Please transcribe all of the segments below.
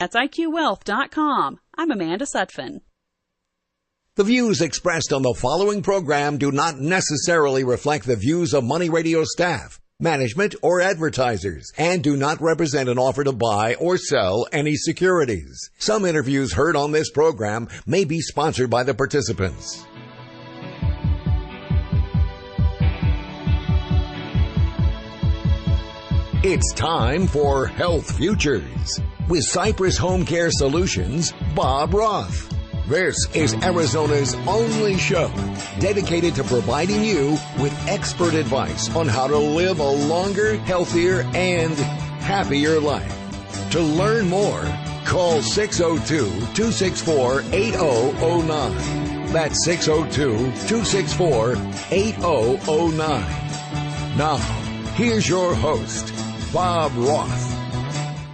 That's IQWealth.com. I'm Amanda Sutphin. The views expressed on the following program do not necessarily reflect the views of Money Radio staff, management, or advertisers, and do not represent an offer to buy or sell any securities. Some interviews heard on this program may be sponsored by the participants. It's time for Health Futures with Cypress HomeCare Solutions, Bob Roth. This is Arizona's only show dedicated to providing you with expert advice on how to live a longer, healthier, and happier life. To learn more, call 602-264-8009. That's 602-264-8009. Now, here's your host, Bob Roth.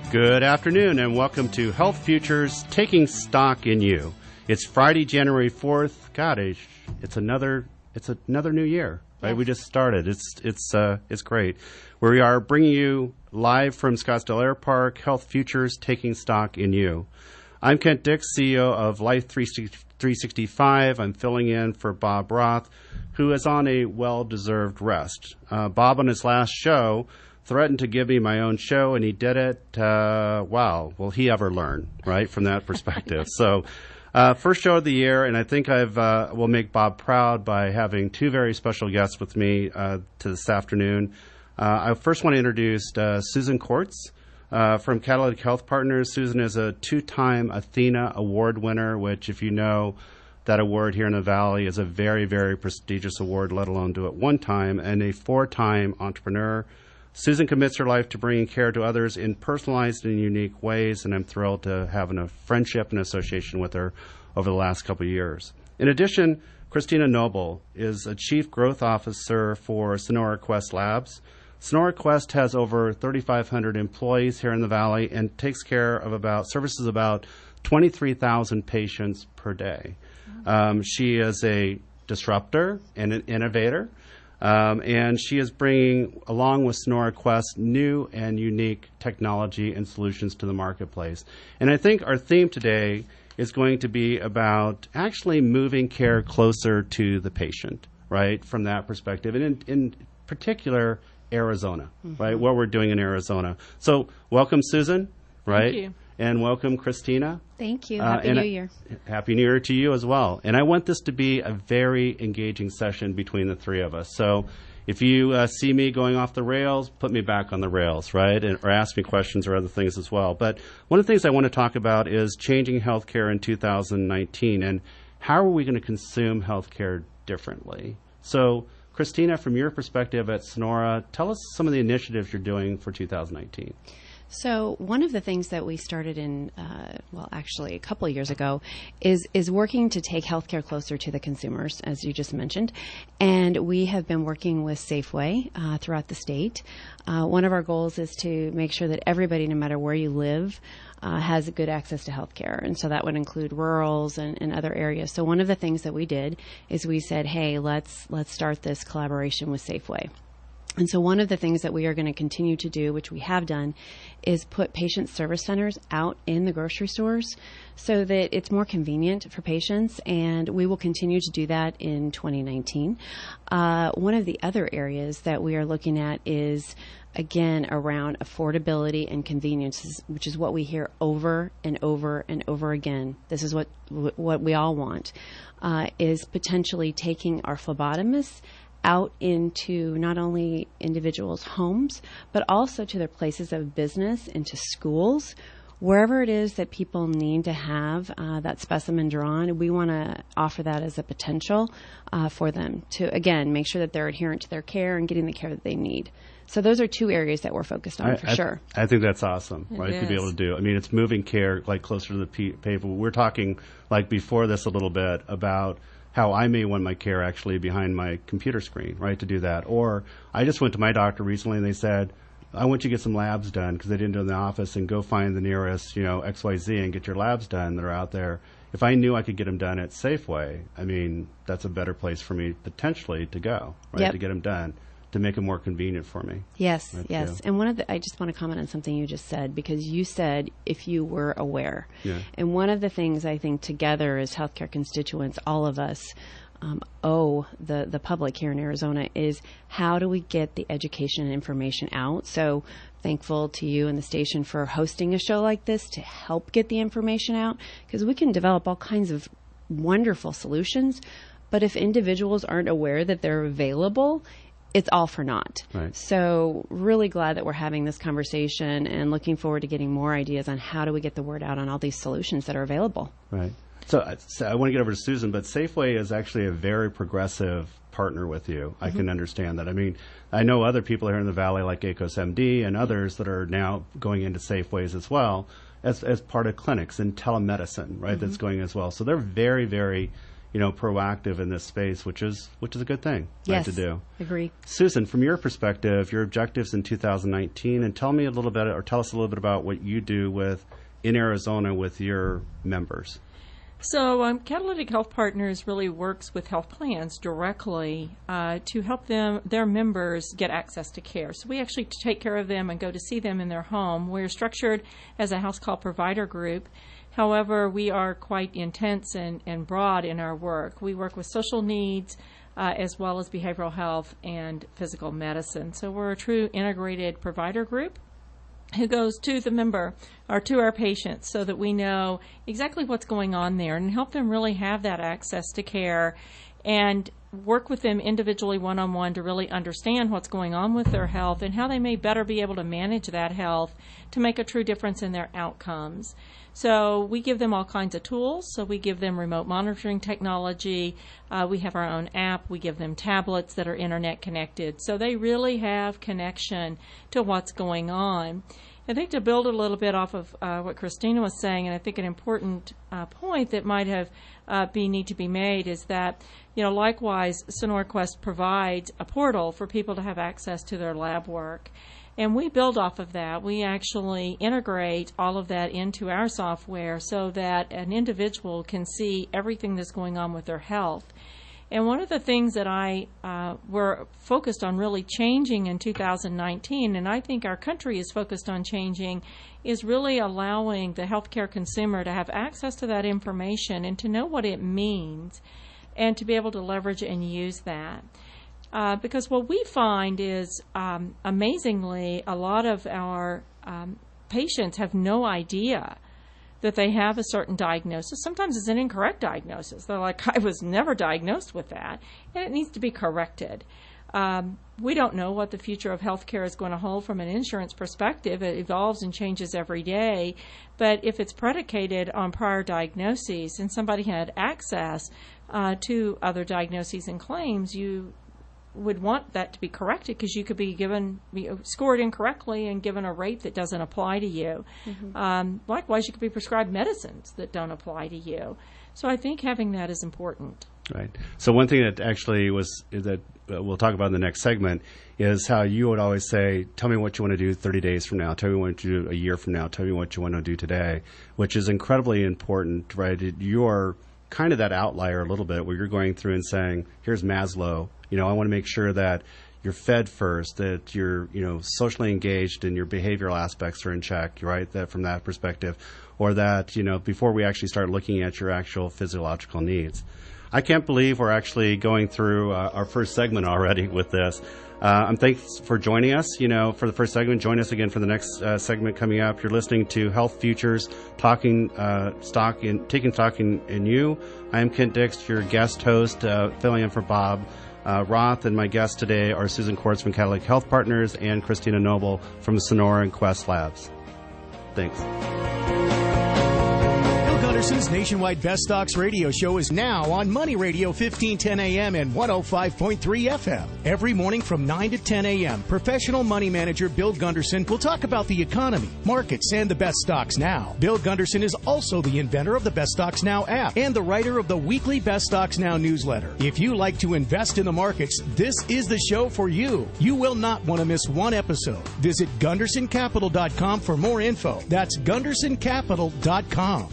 Good afternoon and welcome to Health Futures, Taking Stock in You. It's Friday, January 4th. God, it's another new year, right? Yes. We just started. It's great. We are bringing you live from Scottsdale Air Park, Health Futures, Taking Stock in You. I'm Kent Dix, CEO of Life 365. I'm filling in for Bob Roth, who is on a well-deserved rest. Bob, on his last show, threatened to give me my own show, and he did it. Wow, will he ever learn, right, from that perspective? So, first show of the year, and I think will make Bob proud by having two very special guests with me to this afternoon. I first want to introduce Susan Cordts from Catalytic Health Partners. Susan is a two-time Athena Award winner, which, if you know, that award here in the Valley is a very, very prestigious award, let alone do it one time, and a four-time entrepreneur. Susan commits her life to bringing care to others in personalized and unique ways, and I'm thrilled to have a friendship and association with her over the last couple of years. In addition, Christina Noble is a Chief Growth Officer for Sonora Quest Labs. Sonora Quest has over 3,500 employees here in the Valley and takes care of services about 23,000 patients per day. She is a disruptor and an innovator. And she is bringing, along with Sonora Quest, new and unique technology and solutions to the marketplace. And I think our theme today is going to be about actually moving care closer to the patient, right, from that perspective. And in particular, Arizona, right, what we're doing in Arizona. So welcome, Susan, right? Thank you. And welcome, Christina. Thank you. Happy New Year. Happy New Year to you as well. And I want this to be a very engaging session between the three of us. So if you see me going off the rails, put me back on the rails, right? Or ask me questions or other things as well. But one of the things I want to talk about is changing healthcare in 2019 and how are we going to consume healthcare differently. So Christina, from your perspective at Sonora, tell us some of the initiatives you're doing for 2019. So one of the things that we started in, actually a couple of years ago, is working to take healthcare closer to the consumers, as you just mentioned. And we have been working with Safeway throughout the state. One of our goals is to make sure that everybody, no matter where you live, has good access to healthcare. And so that would include rurals and other areas. So one of the things that we did is we said, hey, let's start this collaboration with Safeway. And so one of the things that we are going to continue to do, which we have done, is put patient service centers out in the grocery stores so that it's more convenient for patients, and we will continue to do that in 2019. One of the other areas that we are looking at is, again, around affordability and convenience, which is what we hear over and over and over again. This is what we all want, is potentially taking our phlebotomists out into not only individuals' homes, but also to their places of business, into schools, wherever it is that people need to have that specimen drawn. We want to offer that as a potential for them to, again, make sure that they're adherent to their care and getting the care that they need. So those are two areas that we're focused on for sure. I think that's awesome, right, to be able to do. I mean, it's moving care like closer to the people. We're talking like before this a little bit about how I may want my care actually behind my computer screen, right, to do that. Or I just went to my doctor recently and they said, I want you to get some labs done because they didn't do it in the office, and go find the nearest, XYZ and get your labs done that are out there. If I knew I could get them done at Safeway, I mean, that's a better place for me potentially to go, right, to get them done. to make it more convenient for me. Yes, Right, yes. yeah. And I just want to comment on something you just said, because you said if you were aware. Yeah. And one of the things I think together as healthcare constituents, all of us owe the public here in Arizona is how do we get the education and information out? So thankful to you and the station for hosting a show like this to help get the information out, because we can develop all kinds of wonderful solutions. But if individuals aren't aware that they're available, it's all for naught. Right. So really glad that we're having this conversation and looking forward to getting more ideas on how do we get the word out on all these solutions that are available. Right. So I want to get over to Susan, but Safeway is actually a very progressive partner with you. I can understand that. I mean, I know other people here in the Valley like ACOS MD and others that are now going into Safeways as well as part of clinics and telemedicine, right, that's going as well. So they're very, very, proactive in this space, which is a good thing right, to do. Agree. Susan, from your perspective, your objectives in 2019, and tell us a little bit about what you do in Arizona with your members. So Catalytic Health Partners really works with health plans directly to help their members get access to care. So we actually take care of them and go to see them in their home. We're structured as a house call provider group. However, we are quite intense and broad in our work. We work with social needs as well as behavioral health and physical medicine. So we're a true integrated provider group who goes to the member or to our patients so that we know exactly what's going on there and help them really have that access to care and work with them individually one-on-one to really understand what's going on with their health and how they may better be able to manage that health to make a true difference in their outcomes. So we give them all kinds of tools. So we give them remote monitoring technology. We have our own app. We give them tablets that are internet connected. So they really have connection to what's going on. I think to build a little bit off of what Christina was saying, and I think an important point that might have need to be made is that, likewise, Sonora Quest provides a portal for people to have access to their lab work. And we build off of that. We actually integrate all of that into our software so that an individual can see everything that's going on with their health. And one of the things that we're focused on really changing in 2019, and I think our country is focused on changing, is really allowing the healthcare consumer to have access to that information and to know what it means and to be able to leverage and use that. Because what we find is, amazingly, a lot of our patients have no idea that they have a certain diagnosis. Sometimes it's an incorrect diagnosis. They're like, I was never diagnosed with that, and it needs to be corrected. We don't know what the future of healthcare is going to hold from an insurance perspective. It evolves and changes every day. But if it's predicated on prior diagnoses and somebody had access to other diagnoses and claims, you would want that to be corrected because you could be scored incorrectly and given a rate that doesn't apply to you. Likewise, you could be prescribed medicines that don't apply to you. So I think having that is important. Right. So one thing that actually we'll talk about in the next segment is how you would always say, tell me what you want to do 30 days from now, tell me what you do a year from now, tell me what you want to do today, which is incredibly important, right? You're kind of that outlier a little bit where you're going through and saying, here's Maslow. I want to make sure that you're fed first, that you're, socially engaged and your behavioral aspects are in check, right? That from that perspective, or that, before we actually start looking at your actual physiological needs. I can't believe we're actually going through our first segment already with this. Thanks for joining us, for the first segment. Join us again for the next segment coming up. You're listening to Health Futures, taking stock in you. I am Kent Dix, your guest host, filling in for Bob Roth, and my guests today are Susan Cordts from Catalytic Health Partners and Christina Noble from Sonora and Quest Labs. Thanks. Gunderson's nationwide Best Stocks radio show is now on Money Radio 1510 AM and 105.3 FM. Every morning from 9 to 10 a.m., professional money manager Bill Gunderson will talk about the economy, markets, and the best stocks now. Bill Gunderson is also the inventor of the Best Stocks Now app and the writer of the weekly Best Stocks Now newsletter. If you like to invest in the markets, this is the show for you. You will not want to miss one episode. Visit GundersonCapital.com for more info. That's GundersonCapital.com.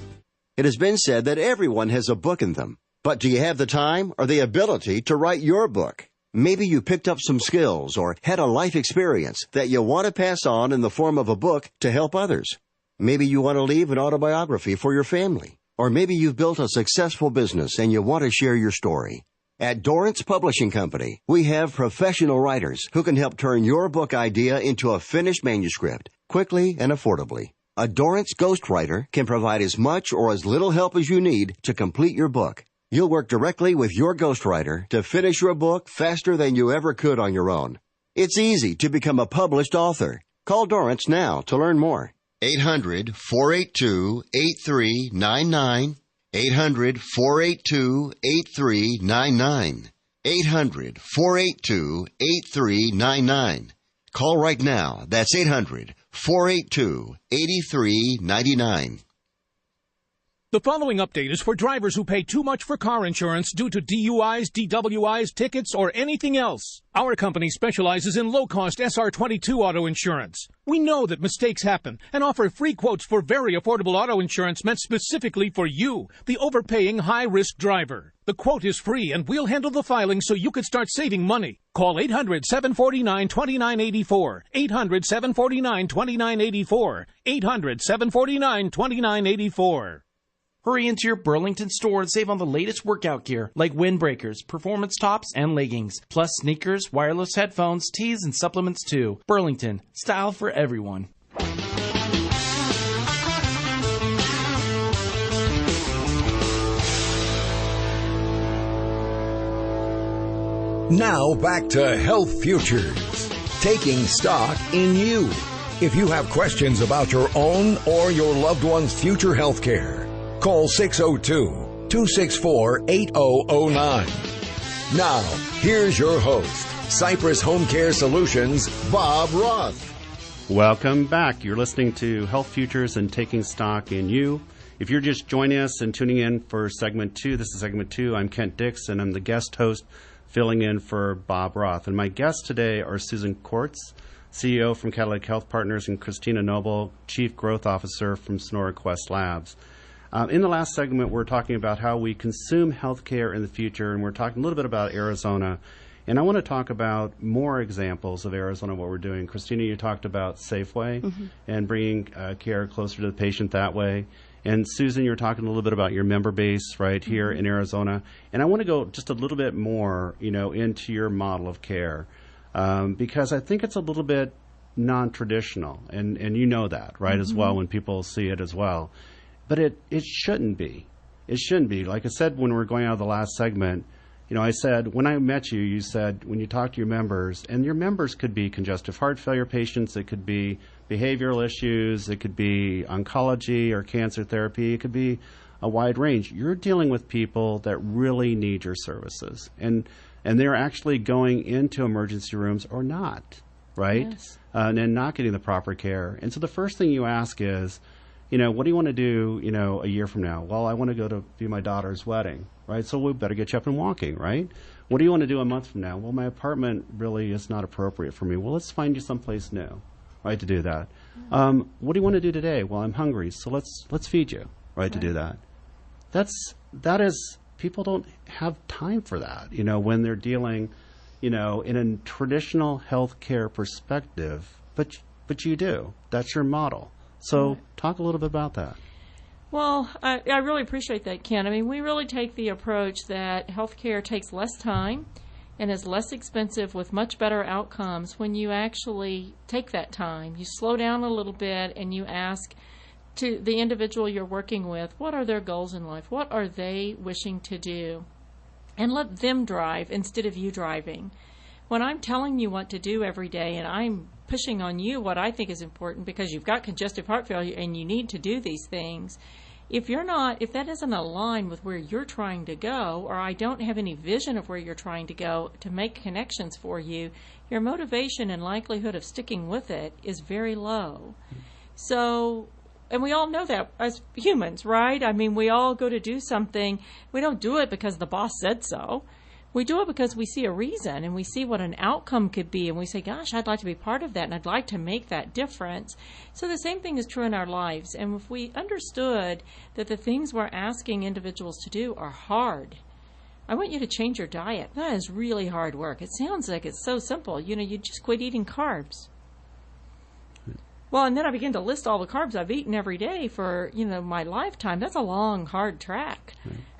It has been said that everyone has a book in them. But do you have the time or the ability to write your book? Maybe you picked up some skills or had a life experience that you want to pass on in the form of a book to help others. Maybe you want to leave an autobiography for your family. Or maybe you've built a successful business and you want to share your story. At Dorrance Publishing Company, we have professional writers who can help turn your book idea into a finished manuscript quickly and affordably. A Dorrance ghostwriter can provide as much or as little help as you need to complete your book. You'll work directly with your ghostwriter to finish your book faster than you ever could on your own. It's easy to become a published author. Call Dorrance now to learn more. 800-482-8399. 800-482-8399. 800-482-8399. Call right now. That's 800-482-8399. The following update is for drivers who pay too much for car insurance due to DUIs, DWIs, tickets, or anything else. Our company specializes in low-cost SR22 auto insurance. We know that mistakes happen and offer free quotes for very affordable auto insurance meant specifically for you, the overpaying high-risk driver. The quote is free, and we'll handle the filing so you can start saving money. Call 800-749-2984. 800-749-2984. 800-749-2984. Hurry into your Burlington store and save on the latest workout gear like windbreakers, performance tops, and leggings, plus sneakers, wireless headphones, tees, and supplements too. Burlington, style for everyone. Now back to Health Futures, taking stock in you. If you have questions about your own or your loved one's future health care, call 602-264-8009. Now, here's your host, Cypress HomeCare Solutions, Bob Roth. Welcome back. You're listening to Health Futures and Taking Stock in You. If you're just joining us and tuning in for segment 2, this is segment 2. I'm Kent Dixon. I'm the guest host filling in for Bob Roth. And my guests today are Susan Cordts, CEO from Catalytic Health Partners, and Christina Noble, Chief Growth Officer from Sonora Quest Labs. In the last segment, we're talking about how we consume healthcare in the future, and we're talking a little bit about Arizona. And I want to talk about more examples of Arizona, what we're doing. Christina, you talked about Safeway and bringing care closer to the patient that way. And Susan, you're talking a little bit about your member base right here in Arizona. And I want to go just a little bit more, into your model of care because I think it's a little bit non-traditional, and you know that, right, as well, when people see it as well. But it shouldn't be. It shouldn't be. Like I said when we were going out of the last segment, I said, when I met you, you said when you talk to your members, and your members could be congestive heart failure patients, it could be behavioral issues, it could be oncology or cancer therapy, it could be a wide range. You're dealing with people that really need your services, and they're actually going into emergency rooms or not, right? Yes. And not getting the proper care. And so the first thing you ask is, what do you want to do, a year from now? Well, I want to go to be my daughter's wedding, right? So we better get you up and walking, right? What do you want to do a month from now? Well, my apartment really is not appropriate for me. Well, let's find you someplace new, right, to do that. What do you want to do today? Well, I'm hungry, so let's feed you, right, to do that. That is, people don't have time for that, when they're dealing, in a traditional healthcare perspective, but you do. That's your model. So talk a little bit about that. Well, I really appreciate that, Ken. I mean, we really take the approach that healthcare takes less time and is less expensive with much better outcomes when you actually take that time. You slow down a little bit and you ask to the individual you're working with, what are their goals in life? What are they wishing to do? And let them drive instead of you driving. When I'm telling you what to do every day and I'm pushing on you what I think is important because you've got congestive heart failure and you need to do these things, if that doesn't align with where you're trying to go, or I don't have any vision of where you're trying to go to make connections for you, your motivation and likelihood of sticking with it is very low. So, and we all know that as humans, right? I mean, we all go to do something. We don't do it because the boss said so. We do it because we see a reason and we see what an outcome could be, and we say, gosh, I'd like to be part of that and I'd like to make that difference. So the same thing is true in our lives. And if we understood that the things we're asking individuals to do are hard, I want you to change your diet. That is really hard work. It sounds like it's so simple. You just quit eating carbs. Well, and then I begin to list all the carbs I've eaten every day for, my lifetime. That's a long, hard track.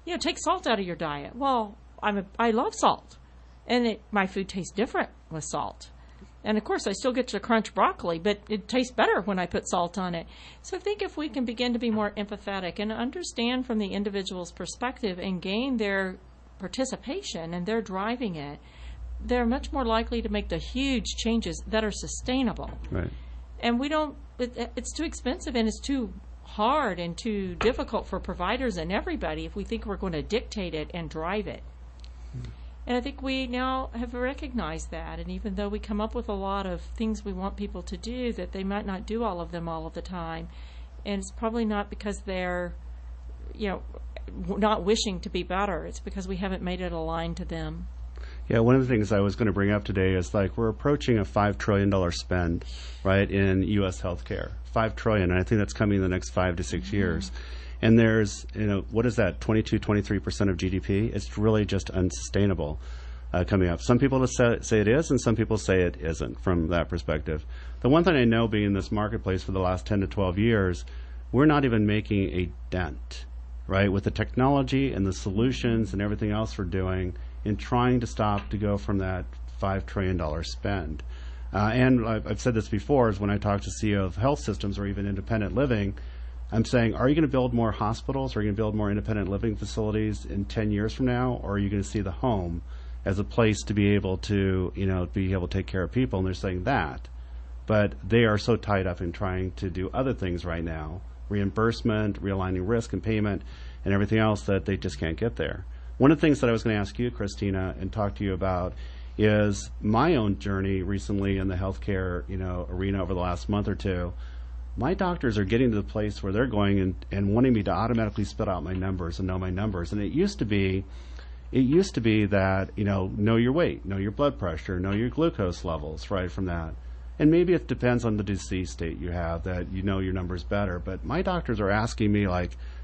Right. Take salt out of your diet. Well, I love salt. And my food tastes different with salt. And, of course, I still get to crunch broccoli, but it tastes better when I put salt on it. So I think if we can begin to be more empathetic and understand from the individual's perspective and gain their participation and they're driving it, they're much more likely to make the huge changes that are sustainable. Right. And it's too expensive and it's too hard and too difficult for providers and everybody if we think we're going to dictate it and drive it. And I think we now have recognized that. And even though we come up with a lot of things we want people to do, that they might not do all of them all of the time. And it's probably not because they're, not wishing to be better. It's because we haven't made it aligned to them. Yeah, one of the things I was going to bring up today is we're approaching a $5 trillion spend, right, in U.S. healthcare. $5 trillion, and I think that's coming in the next 5 to 6 years. And there's, what is that, 22, 23% of GDP? It's really just unsustainable coming up. Some people say it is, and some people say it isn't from that perspective. The one thing I know being in this marketplace for the last 10 to 12 years, we're not even making a dent, right, with the technology and the solutions and everything else we're doing in trying to stop to go from that $5 trillion spend. And I've said this before, is when I talk to CEO of health systems or even independent living, I'm saying, are you going to build more hospitals? Are you going to build more independent living facilities in 10 years from now? Or are you going to see the home as a place to be able to, take care of people? And they're saying that. But they are so tied up in trying to do other things right now, reimbursement, realigning risk and payment, and everything else, that they just can't get there. One of the things that I was going to ask you, Christina, and talk to you about is my own journey recently in the healthcare, arena over the last month or two. My doctors are getting to the place where they're going and wanting me to automatically spit out my numbers and know my numbers. And it used to be that, know your weight, know your blood pressure, know your glucose levels, right, from that. And maybe it depends on the disease state you have that your numbers better. But my doctors are asking me,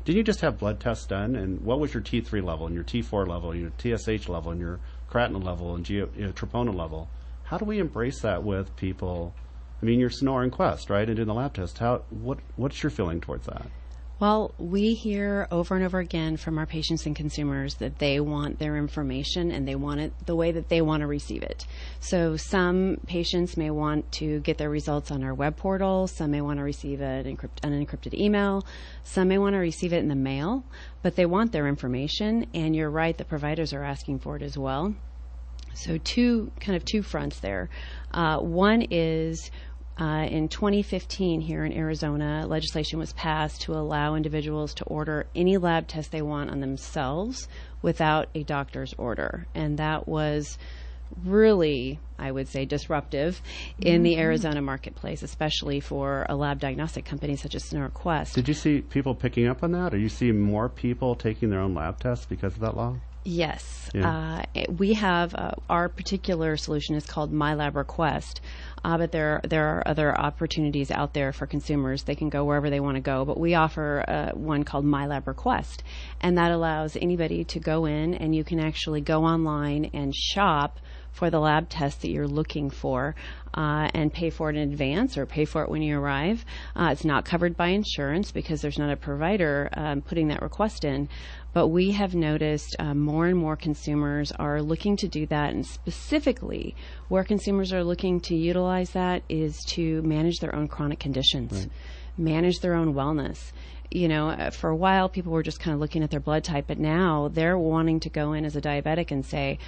did you just have blood tests done? And what was your T3 level and your T4 level, your TSH level and your creatinine level and troponin level? How do we embrace that with people? I mean, you're Sonora and Quest, right, and doing the lab test. What's your feeling towards that? Well, we hear over and over again from our patients and consumers that they want their information and they want it the way that they want to receive it. So some patients may want to get their results on our web portal. Some may want to receive an encrypted email. Some may want to receive it in the mail, but they want their information. And you're right, the providers are asking for it as well. So two fronts there. One is in 2015 here in Arizona, legislation was passed to allow individuals to order any lab test they want on themselves without a doctor's order. And that was really, I would say, disruptive in the Arizona marketplace, especially for a lab diagnostic company such as Sonora Quest. Did you see people picking up on that? Or you see more people taking their own lab tests because of that law? Yes. Yeah. We have our particular solution is called My Lab Request, but there are other opportunities out there for consumers. They can go wherever they want to go, but we offer one called My Lab Request, and that allows anybody to go in and you can actually go online and shop for the lab test that you're looking for and pay for it in advance or pay for it when you arrive. It's not covered by insurance because there's not a provider putting that request in. But we have noticed more and more consumers are looking to do that, and specifically where consumers are looking to utilize that is to manage their own chronic conditions, right, manage their own wellness. For a while people were just kind of looking at their blood type, but now they're wanting to go in as a diabetic and say,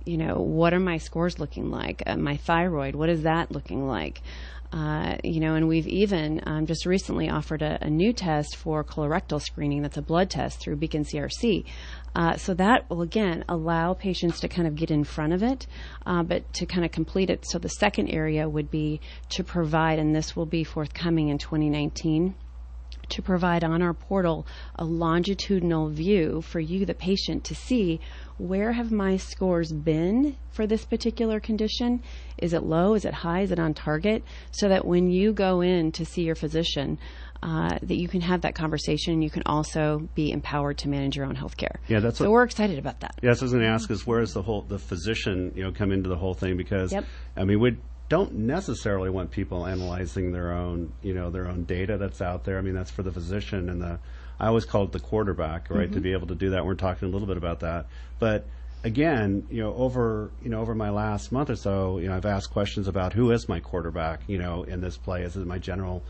what are my scores looking like? My thyroid, what is that looking like? And we've even just recently offered a new test for colorectal screening that's a blood test through Beacon CRC. So that will, again, allow patients to kind of get in front of it, but to kind of complete it. So the second area would be to provide, and this will be forthcoming in 2019, to provide on our portal a longitudinal view for you, the patient, to see where have my scores been for this particular condition. Is it low? Is it high? Is it on target? So that when you go in to see your physician, that you can have that conversation. You can also be empowered to manage your own health care. Yeah, so we're excited about that. Yeah, so I was going to ask is where does the physician, come into the whole thing? Because, I mean, we don't necessarily want people analyzing their own data that's out there. I mean, that's for the physician and I always call it the quarterback, right, to be able to do that. We're talking a little bit about that. But again, over my last month or so, I've asked questions about who is my quarterback, in this play. Is it my general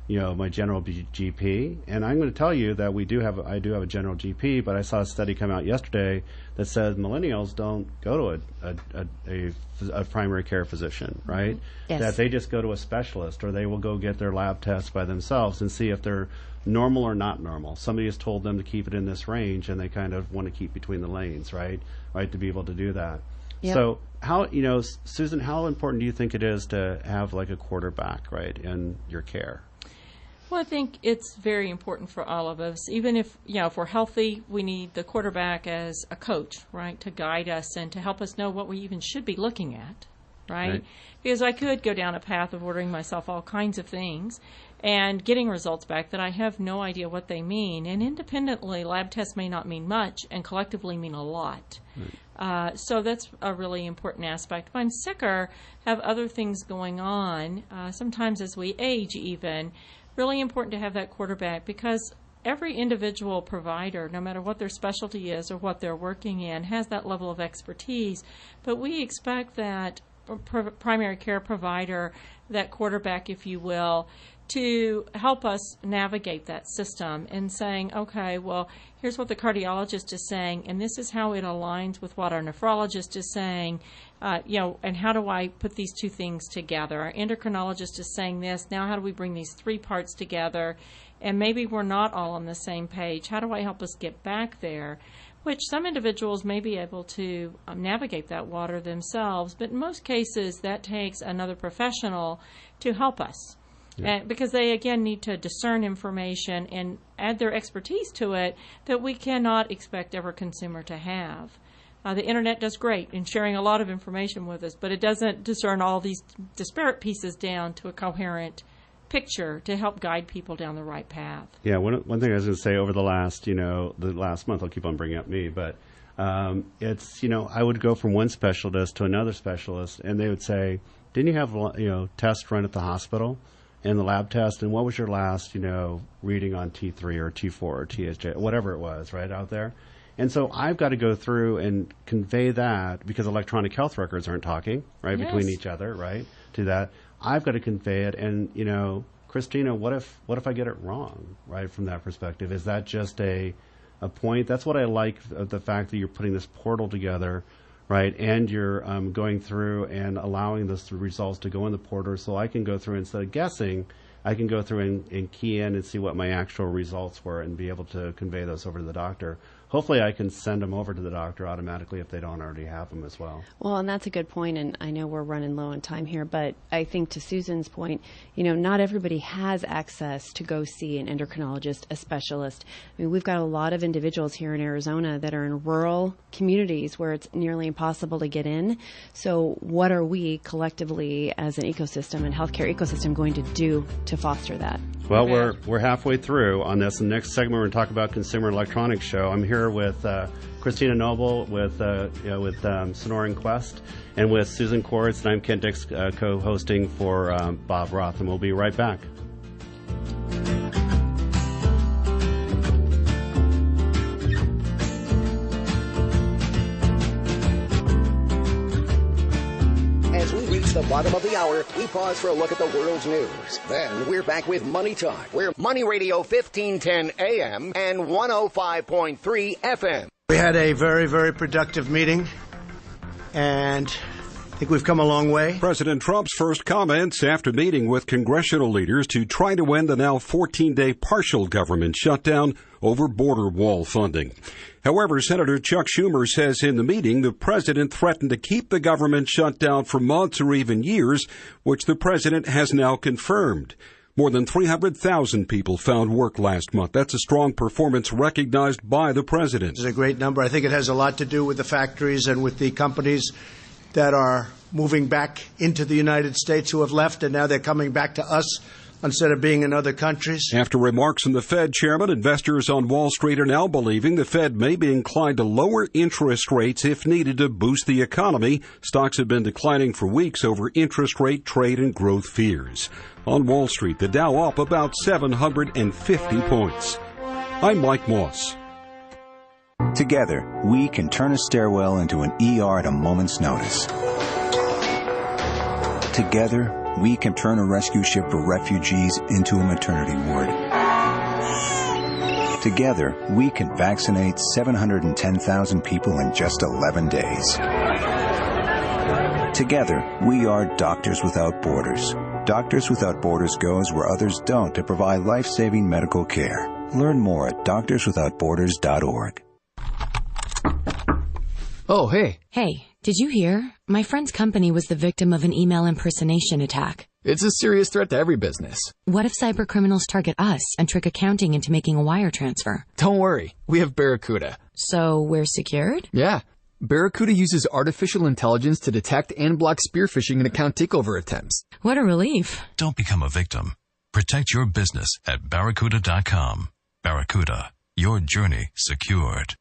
GP? And I'm going to tell you that I do have a general GP, but I saw a study come out yesterday that said millennials don't go to a primary care physician, right? Yes. That they just go to a specialist, or they will go get their lab tests by themselves and see if they're normal or not normal. Somebody has told them to keep it in this range, and they kind of want to keep between the lanes, right, to be able to do that. Yep. So how, Susan, how important do you think it is to have like a quarterback, right, in your care? Well, I think it's very important for all of us. Even if we're healthy, we need the quarterback as a coach, right, to guide us and to help us know what we even should be looking at, right? Because I could go down a path of ordering myself all kinds of things and getting results back that I have no idea what they mean. And independently, lab tests may not mean much and collectively mean a lot. So that's a really important aspect. If I'm sick or have other things going on, sometimes as we age even, really important to have that quarterback, because every individual provider, no matter what their specialty is or what they're working in, has that level of expertise. But we expect that primary care provider, that quarterback, if you will, to help us navigate that system and saying, okay, well, here's what the cardiologist is saying, and this is how it aligns with what our nephrologist is saying, and how do I put these two things together? Our endocrinologist is saying this, now how do we bring these three parts together? And maybe we're not all on the same page. How do I help us get back there? Which some individuals may be able to navigate that water themselves, but in most cases that takes another professional to help us. Because they, again, need to discern information and add their expertise to it that we cannot expect every consumer to have. The Internet does great in sharing a lot of information with us, but it doesn't discern all these disparate pieces down to a coherent picture to help guide people down the right path. Yeah, one thing I was going to say over the last month, I'll keep on bringing up me, but it's, I would go from one specialist to another specialist, and they would say, didn't you have, tests run at the hospital? And the lab test, and what was your last, reading on T3 or T4 or TSJ, whatever it was, right, out there? And so I've got to go through and convey that, because electronic health records aren't talking, right, between each other, right, to that. I've got to convey it, and, Christina, what if I get it wrong, right, from that perspective? Is that just a point? That's what I like, the fact that you're putting this portal together, right, and you're going through and allowing the results to go in the portal, so I can go through, instead of guessing, I can go through and key in and see what my actual results were and be able to convey those over to the doctor. Hopefully I can send them over to the doctor automatically if they don't already have them as well. Well, and that's a good point, and I know we're running low on time here, but I think to Susan's point, not everybody has access to go see an endocrinologist, a specialist. I mean, we've got a lot of individuals here in Arizona that are in rural communities where it's nearly impossible to get in. So what are we collectively as an ecosystem and healthcare ecosystem going to do to foster that? Well, we're halfway through on this. In the next segment, we're going to talk about Consumer Electronics Show. I'm here with Christina Noble with Sonoran Quest, and with Susan Cordts, and I'm Ken Dix, co-hosting for Bob Roth, and we'll be right back. The bottom of the hour, we pause for a look at the world's news. Then we're back with Money Talk. We're Money Radio 1510 AM and 105.3 FM. We had a very, very productive meeting, and I think we've come a long way. President Trump's first comments after meeting with congressional leaders to try to end the now 14-day partial government shutdown over border wall funding. However, Senator Chuck Schumer says in the meeting the president threatened to keep the government shut down for months or even years, which the president has now confirmed. More than 300,000 people found work last month. That's a strong performance recognized by the president. It's a great number. I think it has a lot to do with the factories and with the companies that are moving back into the United States who have left, and now they're coming back to us instead of being in other countries. After remarks from the Fed chairman, investors on Wall Street are now believing the Fed may be inclined to lower interest rates if needed to boost the economy. Stocks have been declining for weeks over interest rate, trade, and growth fears. On Wall Street, the Dow up about 750 points. I'm Mike Moss. Together, we can turn a stairwell into an ER at a moment's notice. Together, we can turn a rescue ship for refugees into a maternity ward. Together, we can vaccinate 710,000 people in just 11 days. Together, we are Doctors Without Borders. Doctors Without Borders goes where others don't to provide life-saving medical care. Learn more at doctorswithoutborders.org. Oh, hey. Hey, did you hear? My friend's company was the victim of an email impersonation attack. It's a serious threat to every business. What if cybercriminals target us and trick accounting into making a wire transfer? Don't worry. We have Barracuda. So we're secured? Yeah. Barracuda uses artificial intelligence to detect and block spear phishing and account takeover attempts. What a relief. Don't become a victim. Protect your business at Barracuda.com. Barracuda, your journey secured.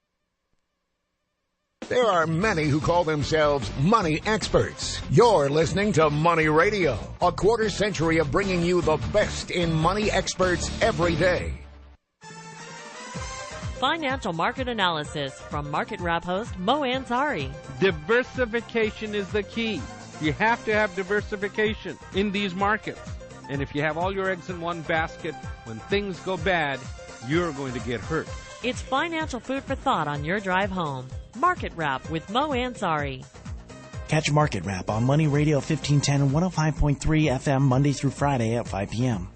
There are many who call themselves money experts. You're listening to Money Radio, a quarter century of bringing you the best in money experts every day. Financial market analysis from Market Wrap host Mo Ansari. Diversification is the key. You have to have diversification in these markets. And if you have all your eggs in one basket, when things go bad, you're going to get hurt. It's financial food for thought on your drive home. Market Wrap with Mo Ansari. Catch Market Wrap on Money Radio 1510 and 105.3 FM Monday through Friday at 5 p.m.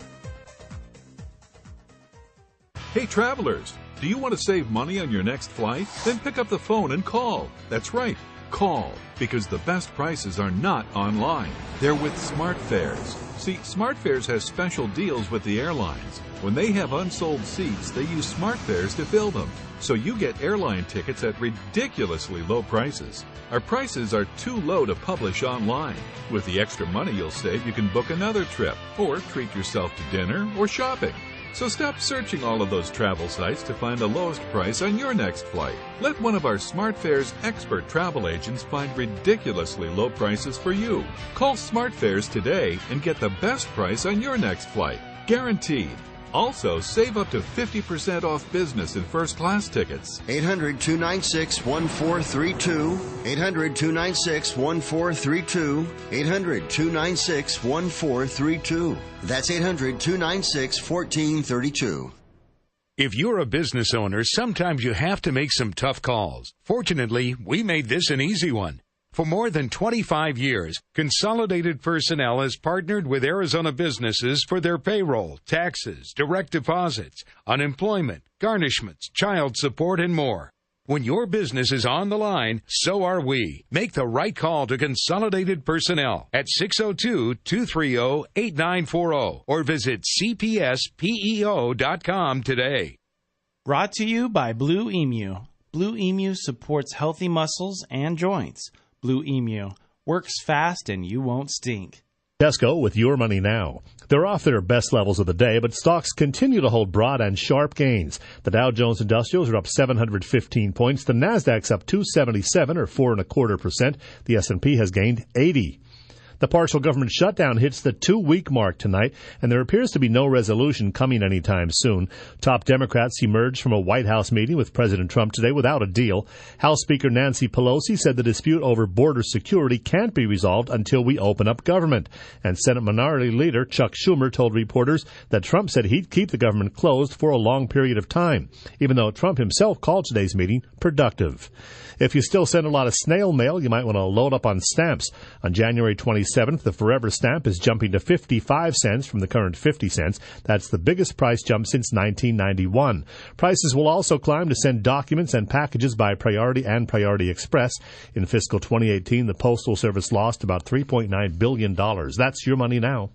Hey travelers, do you want to save money on your next flight? Then pick up the phone and call. That's right, call, because the best prices are not online. They're with SmartFares. See, SmartFares has special deals with the airlines. When they have unsold seats, they use SmartFares to fill them. So you get airline tickets at ridiculously low prices. Our prices are too low to publish online. With the extra money you'll save, you can book another trip or treat yourself to dinner or shopping. So stop searching all of those travel sites to find the lowest price on your next flight. Let one of our SmartFares expert travel agents find ridiculously low prices for you. Call SmartFares today and get the best price on your next flight. Guaranteed. Also, save up to 50% off business and first-class tickets. 800-296-1432. 800-296-1432. 800-296-1432. That's 800-296-1432. If you're a business owner, sometimes you have to make some tough calls. Fortunately, we made this an easy one. For more than 25 years, Consolidated Personnel has partnered with Arizona businesses for their payroll, taxes, direct deposits, unemployment, garnishments, child support, and more. When your business is on the line, so are we. Make the right call to Consolidated Personnel at 602-230-8940 or visit cpspeo.com today. Brought to you by Blue Emu. Blue Emu supports healthy muscles and joints. Blue Emu works fast and you won't stink. Tesco with Your Money Now. They're off their best levels of the day, but stocks continue to hold broad and sharp gains. The Dow Jones Industrials are up 715 points. The Nasdaq's up 277 or 4.25%. The S&P has gained 80. The partial government shutdown hits the 2-week mark tonight, and there appears to be no resolution coming anytime soon. Top Democrats emerged from a White House meeting with President Trump today without a deal. House Speaker Nancy Pelosi said the dispute over border security can't be resolved until we open up government. And Senate Minority Leader Chuck Schumer told reporters that Trump said he'd keep the government closed for a long period of time, even though Trump himself called today's meeting productive. If you still send a lot of snail mail, you might want to load up on stamps. On January 27th, the Forever stamp is jumping to 55 cents from the current 50 cents. That's the biggest price jump since 1991. Prices will also climb to send documents and packages by Priority and Priority Express. In fiscal 2018, the Postal Service lost about $3.9 billion. That's Your Money Now.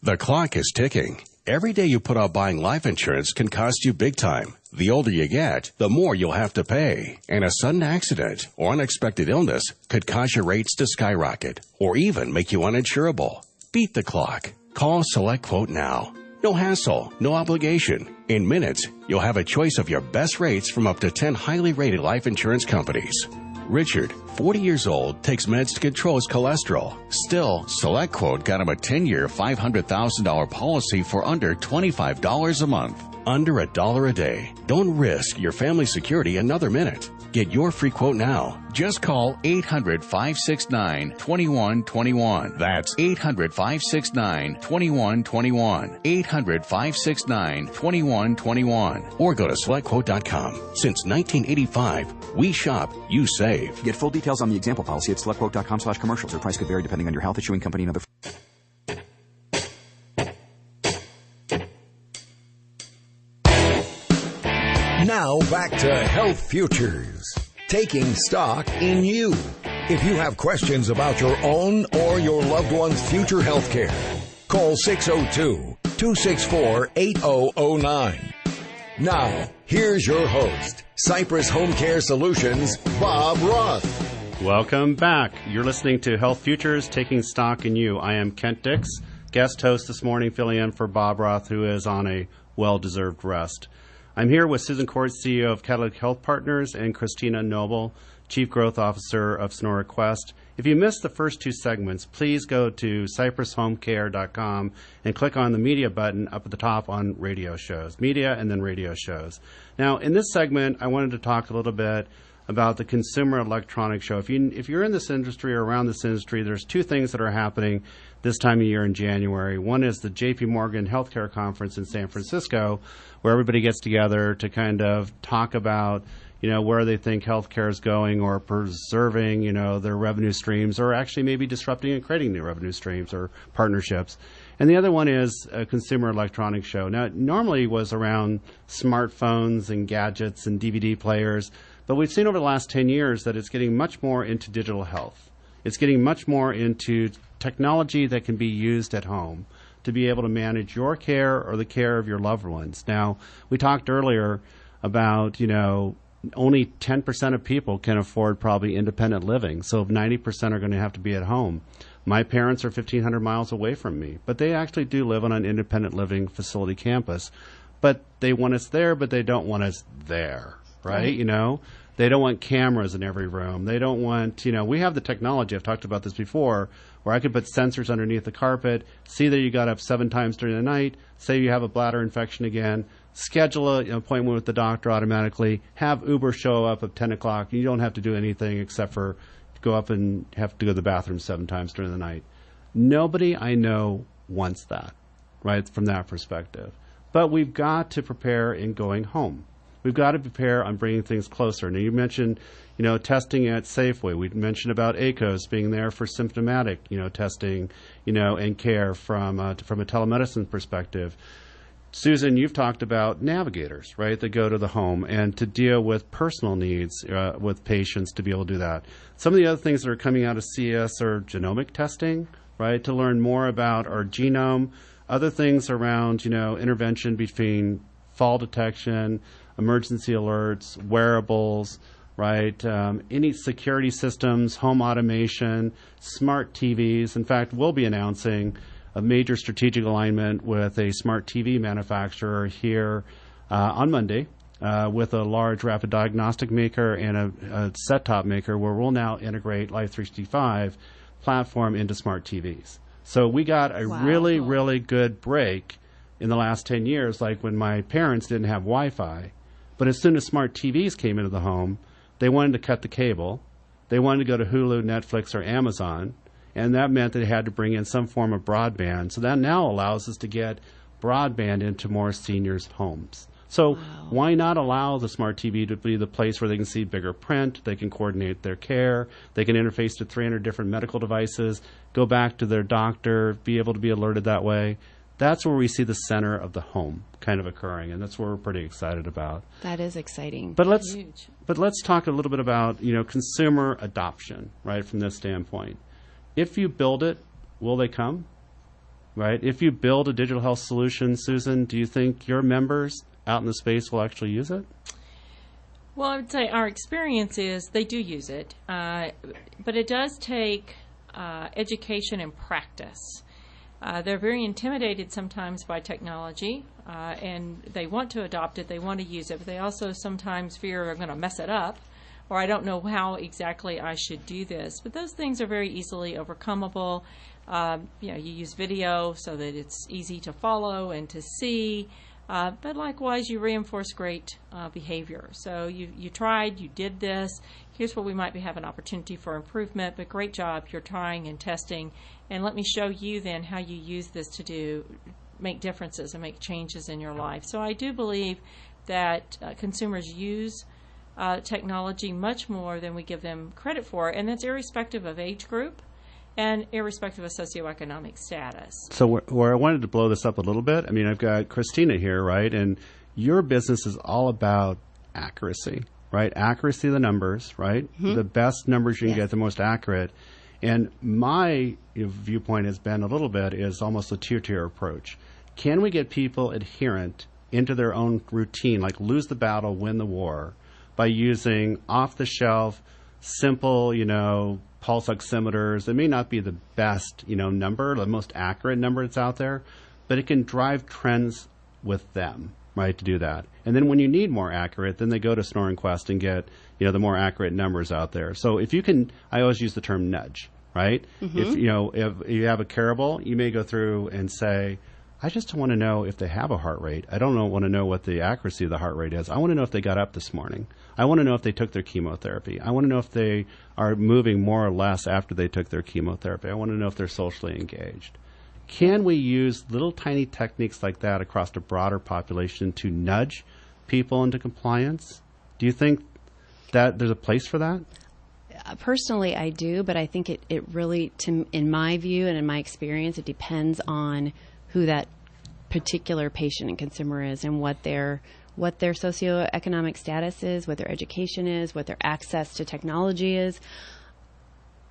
The clock is ticking. Every day you put off buying life insurance can cost you big time. The older you get, the more you'll have to pay. And a sudden accident or unexpected illness could cause your rates to skyrocket or even make you uninsurable. Beat the clock. Call Select Quote now. No hassle, no obligation. In minutes, you'll have a choice of your best rates from up to 10 highly rated life insurance companies. Richard, 40 years old, takes meds to control his cholesterol. Still, Select Quote got him a 10-year, $500,000 policy for under $25 a month. Under $1 a day. Don't risk your family's security another minute. Get your free quote now. Just call 800-569-2121. That's 800-569-2121. 800-569-2121. Or go to SelectQuote.com. Since 1985, we shop, you save. Get full details on the example policy at SelectQuote.com/commercials. Or price could vary depending on your health, issuing company, and other... Now back to Health Futures, taking stock in you. If you have questions about your own or your loved one's future health care, call 602-264-8009. Now, here's your host, Cypress HomeCare Solutions, Bob Roth. Welcome back. You're listening to Health Futures, taking stock in you. I am Kent Dix, guest host this morning, filling in for Bob Roth, who is on a well-deserved rest. I'm here with Susan Cordts, CEO of Catalytic Health Partners, and Christina Noble, Chief Growth Officer of Sonora Quest. If you missed the first two segments, please go to cypresshomecare.com and click on the media button up at the top on radio shows, media and then radio shows. Now, in this segment, I wanted to talk a little bit about the Consumer Electronics Show. If you're in this industry or around this industry, there's two things that are happening this time of year in January. One is the J.P. Morgan Healthcare Conference in San Francisco, where everybody gets together to kind of talk about, where they think healthcare is going, or preserving, their revenue streams, or actually maybe disrupting and creating new revenue streams or partnerships. And the other one is a Consumer Electronics Show. Now, it normally was around smartphones and gadgets and DVD players, but we've seen over the last 10 years that it's getting much more into digital health. It's getting much more into technology that can be used at home to be able to manage your care or the care of your loved ones. Now, we talked earlier about, only 10% of people can afford probably independent living. So 90% are going to have to be at home. My parents are 1,500 miles away from me, but they actually do live on an independent living facility campus. But they want us there, but they don't want us there, right? They don't want cameras in every room. They don't want, we have the technology, I've talked about this before, where I could put sensors underneath the carpet, see that you got up 7 times during the night, say you have a bladder infection again, schedule an appointment with the doctor automatically, have Uber show up at 10 o'clock. You don't have to do anything except for go up and have to go to the bathroom 7 times during the night. Nobody I know wants that, right, from that perspective. But we've got to prepare in going home. We've got to prepare on bringing things closer. Now, you mentioned, testing at Safeway. We mentioned about ACOS being there for symptomatic, testing, and care from a telemedicine perspective. Susan, you've talked about navigators, right, that go to the home and to deal with personal needs with patients to be able to do that. Some of the other things that are coming out of CES are genomic testing, right, to learn more about our genome. Other things around, intervention between fall detection, emergency alerts, wearables, right? Any security systems, home automation, smart TVs. In fact, we'll be announcing a major strategic alignment with a smart TV manufacturer here on Monday with a large rapid diagnostic maker and a set-top maker where we'll now integrate Life365 platform into smart TVs. So we got a really, really good break in the last 10 years, like when my parents didn't have Wi-Fi. But as soon as smart TVs came into the home, they wanted to cut the cable. They wanted to go to Hulu, Netflix, or Amazon, and that meant that they had to bring in some form of broadband. So that now allows us to get broadband into more seniors' homes. So why not allow the smart TV to be the place where they can see bigger print, they can coordinate their care, they can interface to 300 different medical devices, go back to their doctor, be able to be alerted that way. That's where we see the center of the home kind of occurring, and that's what we're pretty excited about. That is exciting. But let's talk a little bit about, consumer adoption, right, from this standpoint. If you build it, will they come? Right? If you build a digital health solution, Susan, do you think your members out in the space will actually use it? Well, I would say our experience is they do use it, but it does take education and practice. They're very intimidated sometimes by technology, and they want to adopt it, they want to use it, but they also sometimes fear they're going to mess it up, or I don't know how exactly I should do this. But those things are very easily overcomeable. You use video so that it's easy to follow and to see, but likewise you reinforce great behavior. So you tried, you did this, here's where we might have an opportunity for improvement, but great job, you're trying and testing, and let me show you then how you use this to make differences and make changes in your life. So I do believe that consumers use technology much more than we give them credit for, and that's irrespective of age group and irrespective of socioeconomic status. So where I wanted to blow this up a little bit, I mean, I've got Christina here, right? And your business is all about accuracy, right? Accuracy of the numbers, right? Mm-hmm. The best numbers you can get, the most accurate. And my viewpoint has been a little bit is almost a tier approach. Can we get people adherent into their own routine, like lose the battle, win the war, by using off-the-shelf, simple, pulse oximeters? It may not be the best, number, the most accurate number that's out there, but it can drive trends with them, right, to do that. And then when you need more accurate, then they go to Snor and Quest and get, the more accurate numbers out there. So if you can, I always use the term nudge, right? Mm-hmm. If you have a caribou, you may go through and say, I just want to know if they have a heart rate. I don't want to know what the accuracy of the heart rate is. I want to know if they got up this morning. I want to know if they took their chemotherapy. I want to know if they are moving more or less after they took their chemotherapy. I want to know if they're socially engaged. Can we use little tiny techniques like that across a broader population to nudge people into compliance? Do you think that there's a place for that? Personally, I do, but I think it really, in my view and in my experience, it depends on who that particular patient and consumer is and what their socioeconomic status is, what their education is, what their access to technology is.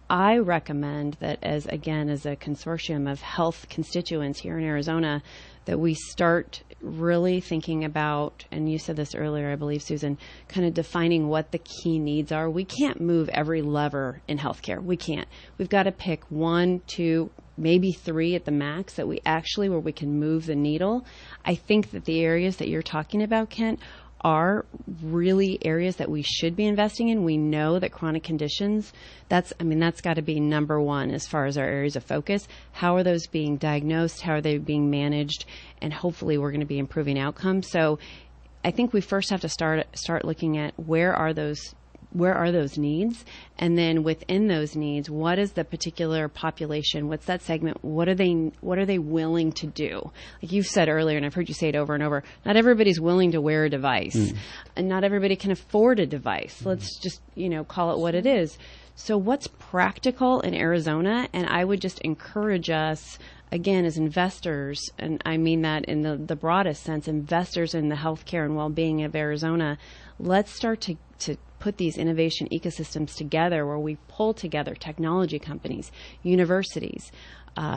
I recommend that as a consortium of health constituents here in Arizona, that we start really thinking about, and you said this earlier, I believe, Susan, kind of defining what the key needs are. We can't move every lever in healthcare. We can't. We've got to pick 1, 2, maybe 3 at the max where we can move the needle. I think that the areas that you're talking about, Kent, are really areas that we should be investing in. We know that chronic conditions, that's got to be number one as far as our areas of focus. How are those being diagnosed? How are they being managed? And hopefully we're going to be improving outcomes. So I think we first have to start looking at where are those needs, and then within those needs, what is the particular population? What's that segment? What are they willing to do? Like you said earlier, and I've heard you say it over and over, not everybody's willing to wear a device, and not everybody can afford a device. Let's just call it what it is. So what's practical in Arizona? And I would just encourage us, again, as investors, and I mean that in the broadest sense, investors in the healthcare and well-being of Arizona, let's start to put these innovation ecosystems together where we pull together technology companies, universities,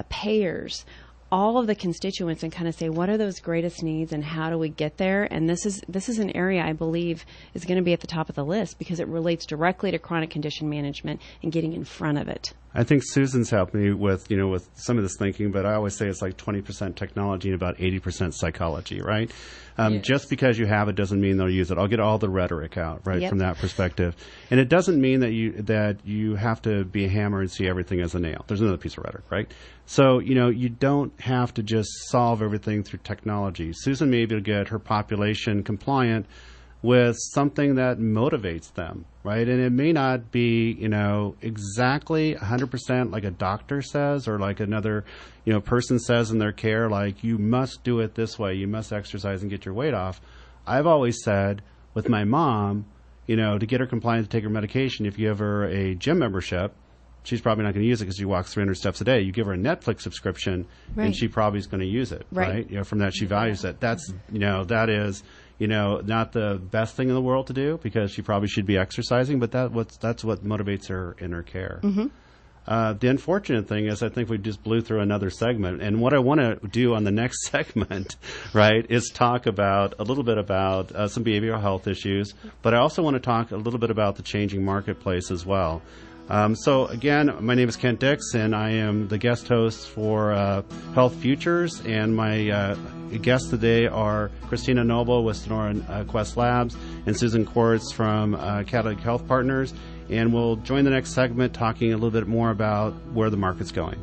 payers, all of the constituents, and kind of say, what are those greatest needs and how do we get there? And this is an area I believe is going to be at the top of the list because it relates directly to chronic condition management and getting in front of it. I think Susan's helped me with some of this thinking, but I always say it's like 20% technology and about 80% psychology, right? Yes. Just because you have it doesn't mean they'll use it. I'll get all the rhetoric out, right, from that perspective. And it doesn't mean that you have to be a hammer and see everything as a nail. There's another piece of rhetoric, right? So, you don't have to just solve everything through technology. Susan may be able to get her population compliant with something that motivates them, right? And it may not be, exactly 100% like a doctor says or like another, person says in their care, like you must do it this way, you must exercise and get your weight off. I've always said with my mom, to get her compliant to take her medication, if you give her a gym membership, she's probably not going to use it because she walks 300 steps a day. You give her a Netflix subscription, and she probably is going to use it, right? From that, she values it. That's, that is, not the best thing in the world to do because she probably should be exercising, but that's what motivates her in her care. Mm-hmm. The unfortunate thing is I think we just blew through another segment, and what I want to do on the next segment, right, is talk about a little bit about some behavioral health issues, but I also want to talk a little bit about the changing marketplace as well. So again, my name is Kent Dix, and I am the guest host for Health Futures, and my guests today are Christina Noble with Sonora Quest Labs and Susan Cordts from Catalytic Health Partners, and we'll join the next segment talking a little bit more about where the market's going.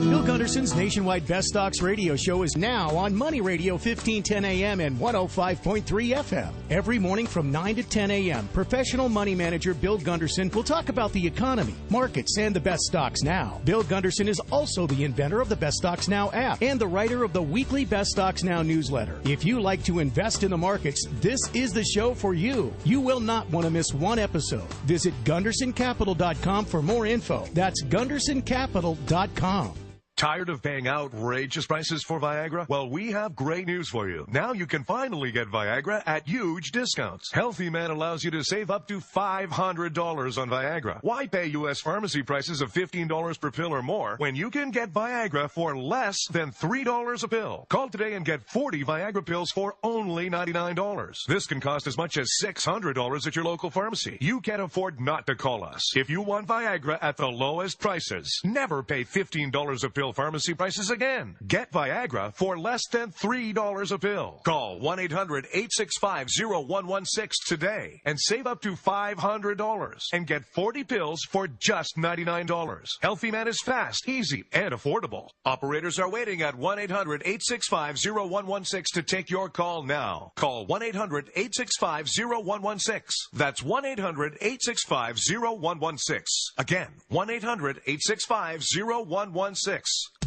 Bill Gunderson's Nationwide Best Stocks radio show is now on Money Radio 1510 AM and 105.3 FM. Every morning from 9 to 10 a.m., professional money manager Bill Gunderson will talk about the economy, markets, and the best stocks now. Bill Gunderson is also the inventor of the Best Stocks Now app and the writer of the weekly Best Stocks Now newsletter. If you like to invest in the markets, this is the show for you. You will not want to miss one episode. Visit GundersonCapital.com for more info. That's GundersonCapital.com. Tired of paying outrageous prices for Viagra? Well, we have great news for you. Now you can finally get Viagra at huge discounts. Healthy Man allows you to save up to $500 on Viagra. Why pay U.S. pharmacy prices of $15 per pill or more when you can get Viagra for less than $3 a pill? Call today and get 40 Viagra pills for only $99. This can cost as much as $600 at your local pharmacy. You can't afford not to call us. If you want Viagra at the lowest prices, never pay $15 a pill pharmacy prices again. Get Viagra for less than $3 a pill. Call 1-800-865-0116 today and save up to $500 and get 40 pills for just $99. Healthy Man is fast, easy, and affordable. Operators are waiting at 1-800-865-0116 to take your call now. Call 1-800-865-0116. That's 1-800-865-0116. Again, 1-800-865-0116.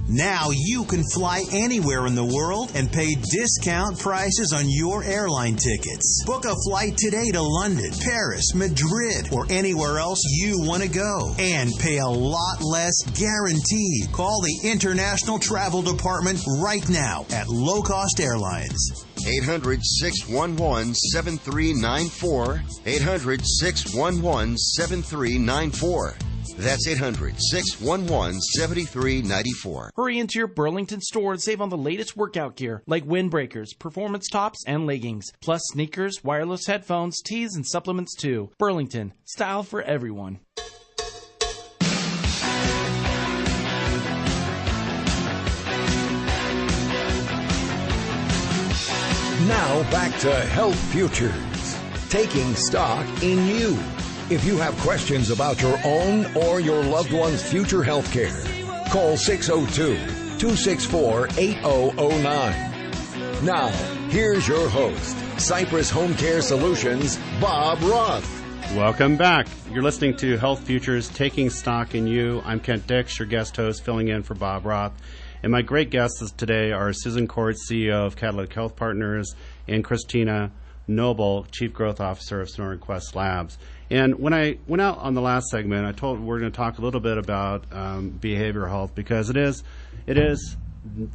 Now you can fly anywhere in the world and pay discount prices on your airline tickets. Book a flight today to London, Paris, Madrid, or anywhere else you want to go. And pay a lot less guaranteed. Call the International Travel Department right now at Low Cost Airlines. 800-611-7394. 800-611-7394. That's 800-611-7394. Hurry into your Burlington store and save on the latest workout gear like windbreakers, performance tops, and leggings, plus sneakers, wireless headphones, tees, and supplements too. Burlington, style for everyone. Now back to Health Futures, taking stock in you. If you have questions about your own or your loved one's future health care, call 602-264-8009. Now, here's your host, Cypress HomeCare Solutions, Bob Roth. Welcome back. You're listening to Health Futures, Taking Stock in You. I'm Kent Dix, your guest host, filling in for Bob Roth. And my great guests today are Susan Cordts, CEO of Catalytic Health Partners, and Christina Noble, Chief Growth Officer of Sonora Quest Labs. And when I went out on the last segment, I told we're going to talk a little bit about behavioral health, because it is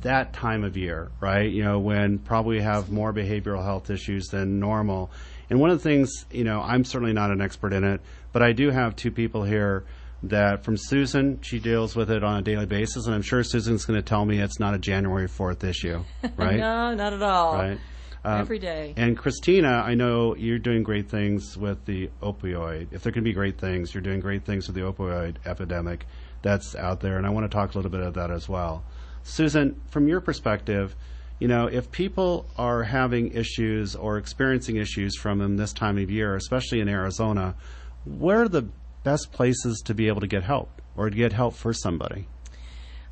that time of year, right? You know, when probably have more behavioral health issues than normal. And one of the things, you know, I'm certainly not an expert in it, but I do have two people here that, from Susan, she deals with it on a daily basis, and I'm sure Susan's going to tell me it's not a January 4th issue, right? No, not at all. Right. Every day. And Christina, I know you're doing great things with the opioid. If there can be great things, you're doing great things with the opioid epidemic that's out there, and I want to talk a little bit about that as well. Susan, from your perspective, you know, if people are having issues or experiencing issues from them this time of year, especially in Arizona, where are the best places to be able to get help or to get help for somebody?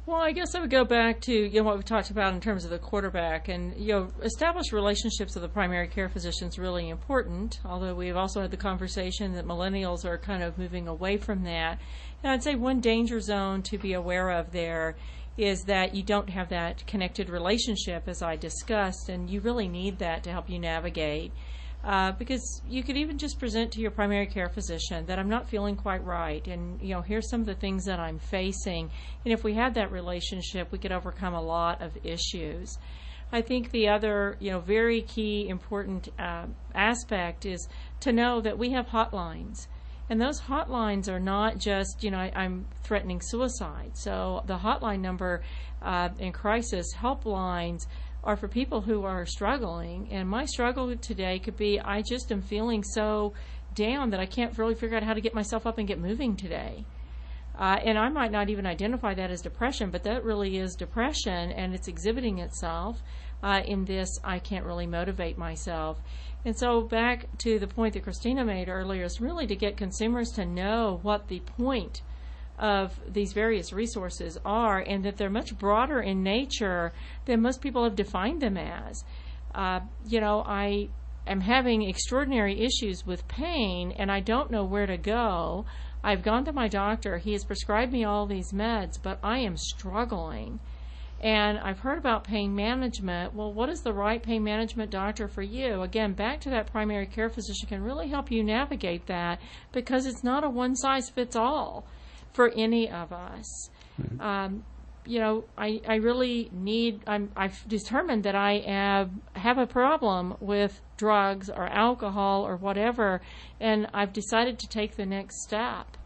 Well, I guess I would go back to what we talked about in terms of the quarterback, and established relationships with the primary care physician is really important. Although we've also had the conversation that millennials are kind of moving away from that. And I'd say one danger zone to be aware of there is that you don't have that connected relationship, as I discussed, and you really need that to help you navigate. Because you could even just present to your primary care physician that I'm not feeling quite right, and here's some of the things that I'm facing. And if we had that relationship, we could overcome a lot of issues. I think the other very key important aspect is to know that we have hotlines. And those hotlines are not just, I'm threatening suicide. So the hotline number in crisis helplines are for people who are struggling. And my struggle today could be I just am feeling so down that I can't really figure out how to get myself up and get moving today. And I might not even identify that as depression, but that really is depression, and it's exhibiting itself in this I can't really motivate myself. And so back to the point that Christina made earlier is really to get consumers to know what the point of these various resources are, and that they're much broader in nature than most people have defined them as. I am having extraordinary issues with pain, and I don't know where to go. I've gone to my doctor. He has prescribed me all these meds, but I am struggling. And I've heard about pain management. Well, what is the right pain management doctor for you? Again, back to that primary care physician can really help you navigate that, because it's not a one-size-fits-all for any of us. I really need, I've determined that I have a problem with drugs or alcohol or whatever, and I've decided to take the next step.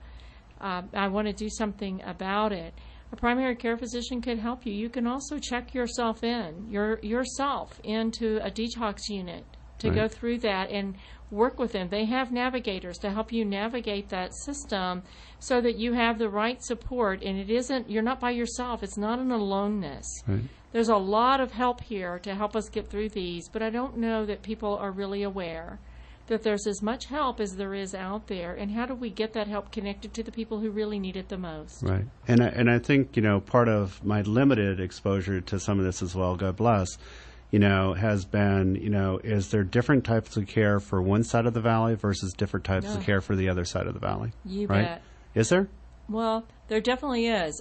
I want to do something about it. A primary care physician can help you. You can also check yourself into a detox unit to go through that and work with them. They have navigators to help you navigate that system so that you have the right support, and you're not by yourself. It's not an aloneness. Right. There's a lot of help here to help us get through these, but I don't know that people are really aware that there's as much help as there is out there, and how do we get that help connected to the people who really need it the most? Right. And I think, part of my limited exposure to some of this as well, God bless, has been, is there different types of care for one side of the valley versus different types of care for the other side of the valley? You right? bet. Is there? Well, there definitely is.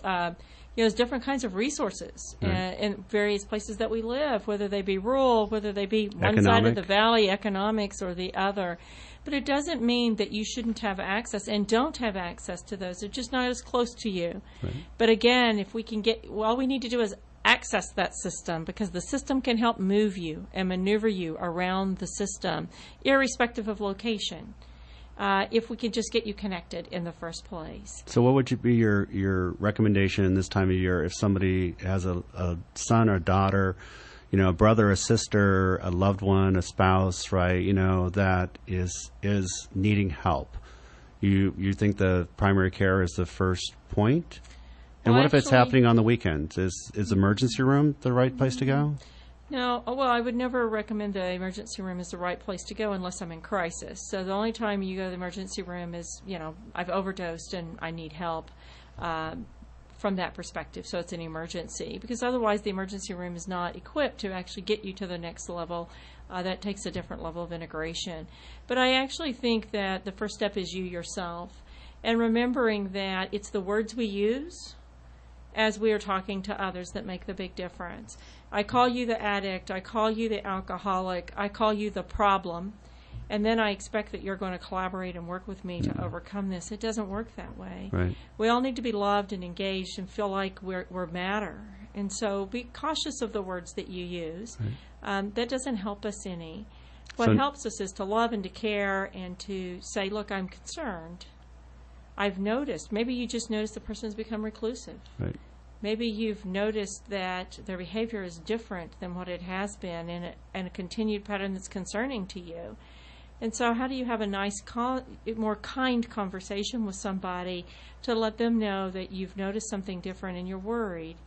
There's different kinds of resources in various places that we live, whether they be rural, whether they be one side of the valley, economics, or the other. But it doesn't mean that you shouldn't have access and don't have access to those. They're just not as close to you. Right. But again, if we can all we need to do is access that system, because the system can help move you and maneuver you around the system, irrespective of location. If we can just get you connected in the first place. So what would be your recommendation in this time of year if somebody has a son or daughter, a brother, a sister, a loved one, a spouse, right, that is needing help? You think the primary care is the first point? And what if it's happening on the weekends? Is emergency room the right place to go? No, well, I would never recommend the emergency room as the right place to go unless I'm in crisis. So the only time you go to the emergency room is, I've overdosed and I need help from that perspective. So it's an emergency, because otherwise the emergency room is not equipped to actually get you to the next level. That takes a different level of integration. But I actually think that the first step is you yourself, and remembering that it's the words we use as we are talking to others that make the big difference. I call you the addict, I call you the alcoholic, I call you the problem, and then I expect that you're going to collaborate and work with me to overcome this. It doesn't work that way. Right. We all need to be loved and engaged and feel like we're matter. And so be cautious of the words that you use. Right. That doesn't help us any. What helps us is to love and to care and to say, look, I'm concerned. I've noticed. Maybe you just noticed the person has become reclusive. Right. Maybe you've noticed that their behavior is different than what it has been, and a continued pattern that's concerning to you. And so how do you have a nice, more kind conversation with somebody to let them know that you've noticed something different and you're worried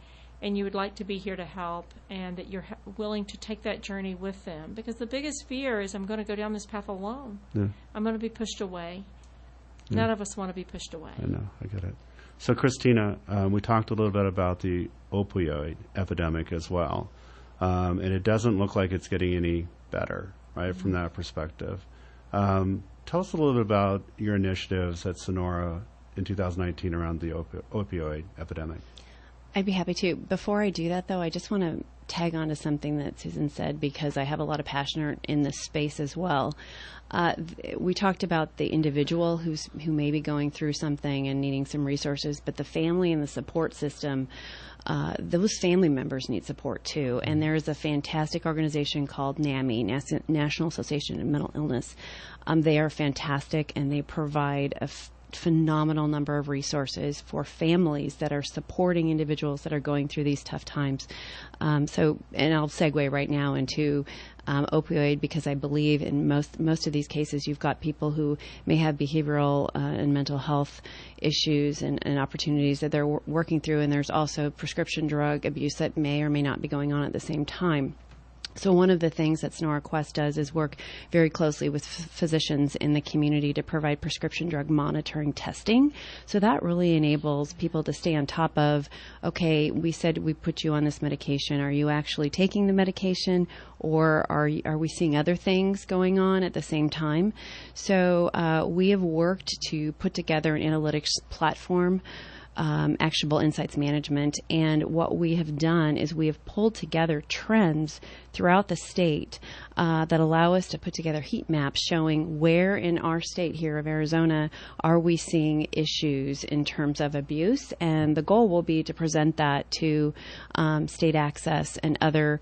and you would like to be here to help, and that you're willing to take that journey with them? Because the biggest fear is, I'm going to go down this path alone. Yeah. I'm going to be pushed away. Yeah. None of us want to be pushed away. I know, I get it. So, Christina, we talked a little bit about the opioid epidemic as well, and it doesn't look like it's getting any better, right, from that perspective. Tell us a little bit about your initiatives at Sonora in 2019 around the opioid epidemic. I'd be happy to. Before I do that, though, I just want to tag on to something that Susan said, because I have a lot of passion in this space as well. We talked about the individual who may be going through something and needing some resources, but the family and the support system, those family members need support too. And there is a fantastic organization called NAMI, National Association of Mental Illness. They are fantastic, and they provide phenomenal number of resources for families that are supporting individuals that are going through these tough times. And I'll segue right now into opioid, because I believe in most of these cases you've got people who may have behavioral and mental health issues and opportunities that they're working through, and there's also prescription drug abuse that may or may not be going on at the same time. So one of the things that Sonora Quest does is work very closely with physicians in the community to provide prescription drug monitoring testing. So that really enables people to stay on top of, okay, we said we put you on this medication. Are you actually taking the medication, or are we seeing other things going on at the same time? So we have worked to put together an analytics platform, Actionable Insights Management, and what we have done is we have pulled together trends throughout the state that allow us to put together heat maps showing where in our state here of Arizona are we seeing issues in terms of abuse, and the goal will be to present that to state access and other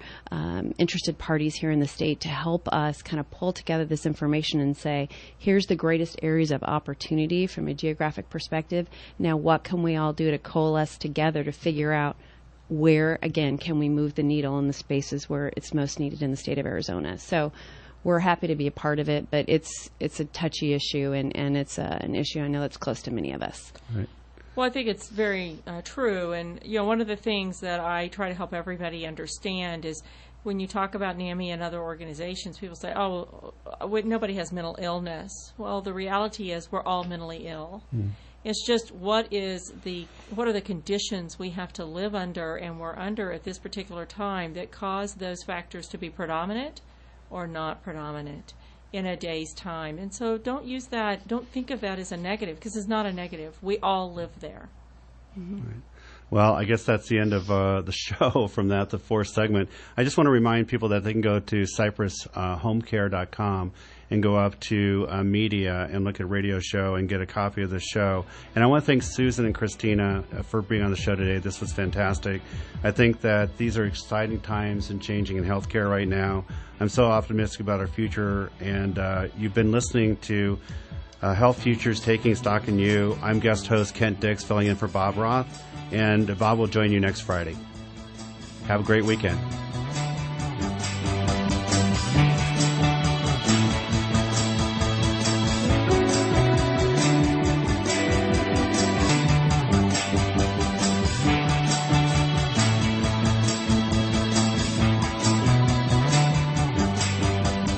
interested parties here in the state to help us kind of pull together this information and say, here's the greatest areas of opportunity from a geographic perspective. Now what can we all do to coalesce together to figure out where, again, can we move the needle in the spaces where it's most needed in the state of Arizona. So we're happy to be a part of it, but it's a touchy issue, and it's an issue I know that's close to many of us. Right. Well, I think it's very true, and one of the things that I try to help everybody understand is when you talk about NAMI and other organizations, people say, oh, nobody has mental illness. Well, the reality is we're all mentally ill. It's just what are the conditions we have to live under and we're under at this particular time that cause those factors to be predominant or not predominant in a day's time. And so don't think of that as a negative, because it's not a negative. We all live there. Mm-hmm. Right. Well, I guess that's the end of the show from the fourth segment. I just want to remind people that they can go to CypressHomeCare.com and go up to media and look at radio show and get a copy of the show. And I want to thank Susan and Christina for being on the show today. This was fantastic. I think that these are exciting times and changing in healthcare right now. I'm so optimistic about our future, and you've been listening to Health Futures Taking Stock in You. I'm guest host Kent Dix, filling in for Bob Roth, and Bob will join you next Friday. Have a great weekend.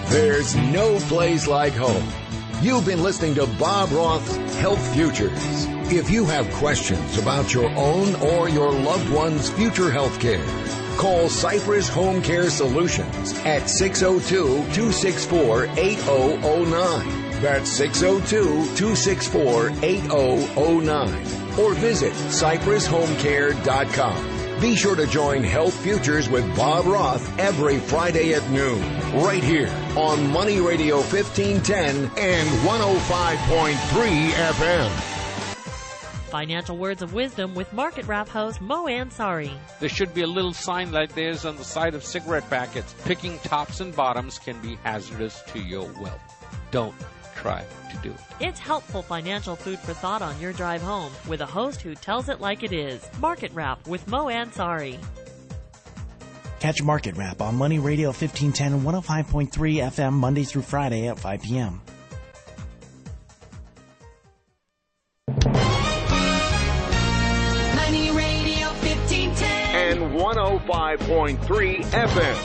There's no place like home. You've been listening to Bob Roth's Health Futures. If you have questions about your own or your loved one's future health care, call Cypress Home Care Solutions at 602-264-8009. That's 602-264-8009. Or visit CypressHomeCare.com. Be sure to join Health Futures with Bob Roth every Friday at noon, right here on Money Radio 1510 and 105.3 FM. Financial words of wisdom with Market Wrap host Mo Ansari. There should be a little sign like there's on the side of cigarette packets. Picking tops and bottoms can be hazardous to your wealth. Don't try to do it. It's helpful financial food for thought on your drive home with a host who tells it like it is. Market Wrap with Mo Ansari. Catch Market Wrap on Money Radio 1510 and 105.3 FM Monday through Friday at 5 p.m. Money Radio 1510 and 105.3 FM.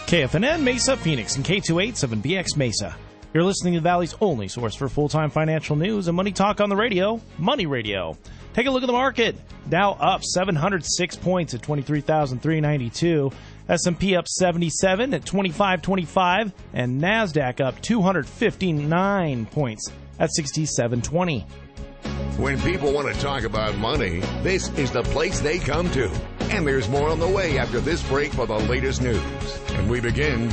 KFNN Mesa, Phoenix, and K287BX Mesa. You're listening to the Valley's only source for full-time financial news and money talk on the radio, Money Radio. Take a look at the market. Dow up 706 points at 23,392. S&P up 77 at 2525. And NASDAQ up 259 points at 6720. When people want to talk about money, this is the place they come to. And there's more on the way after this break for the latest news. And we begin